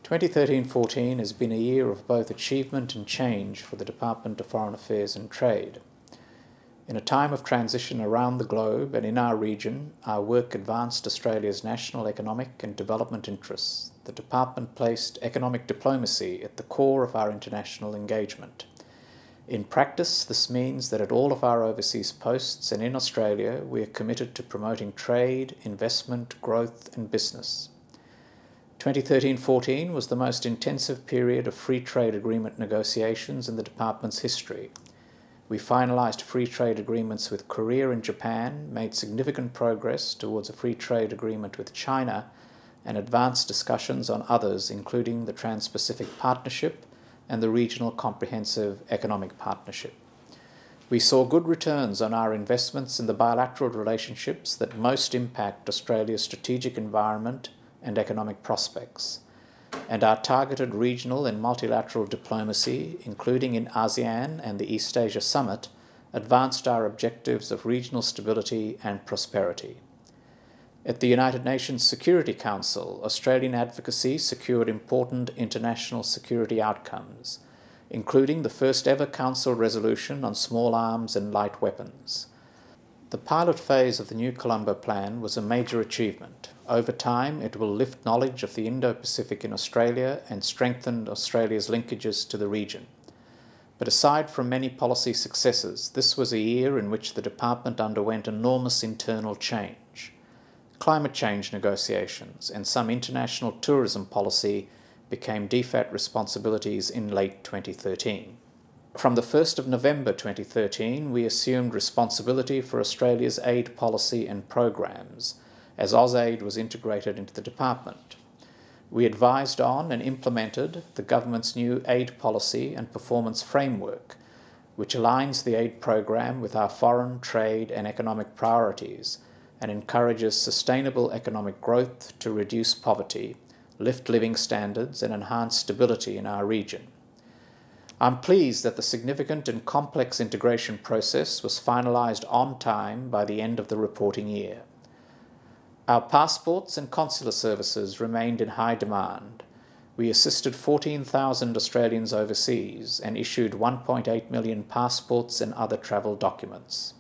2013-14 has been a year of both achievement and change for the Department of Foreign Affairs and Trade. In a time of transition around the globe and in our region, our work advanced Australia's national economic and development interests. The Department placed economic diplomacy at the core of our international engagement. In practice, this means that at all of our overseas posts and in Australia, we are committed to promoting trade, investment, growth and business. 2013-14 was the most intensive period of free trade agreement negotiations in the Department's history. We finalised free trade agreements with Korea and Japan, made significant progress towards a free trade agreement with China, and advanced discussions on others, including the Trans-Pacific Partnership and the Regional Comprehensive Economic Partnership. We saw good returns on our investments in the bilateral relationships that most impact Australia's strategic environment and economic prospects, and our targeted regional and multilateral diplomacy, including in ASEAN and the East Asia Summit, advanced our objectives of regional stability and prosperity. At the United Nations Security Council, Australian advocacy secured important international security outcomes, including the first ever Council resolution on small arms and light weapons. The pilot phase of the New Colombo Plan was a major achievement. Over time, it will lift knowledge of the Indo-Pacific in Australia and strengthen Australia's linkages to the region. But aside from many policy successes, this was a year in which the Department underwent enormous internal change. Climate change negotiations and some international tourism policy became DFAT responsibilities in late 2013. From the 1st of November 2013, we assumed responsibility for Australia's aid policy and programs, as AusAid was integrated into the Department. We advised on and implemented the government's new aid policy and performance framework, which aligns the aid program with our foreign, trade and economic priorities and encourages sustainable economic growth to reduce poverty, lift living standards and enhance stability in our region. I'm pleased that the significant and complex integration process was finalised on time by the end of the reporting year. Our passports and consular services remained in high demand. We assisted 14,000 Australians overseas and issued 1.8 million passports and other travel documents.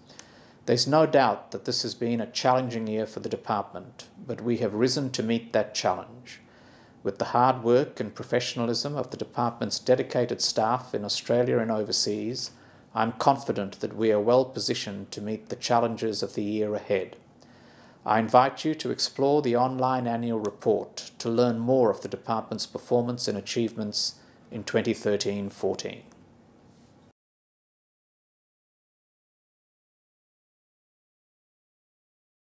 There's no doubt that this has been a challenging year for the Department, but we have risen to meet that challenge. With the hard work and professionalism of the Department's dedicated staff in Australia and overseas, I'm confident that we are well positioned to meet the challenges of the year ahead. I invite you to explore the online annual report to learn more of the Department's performance and achievements in 2013-14.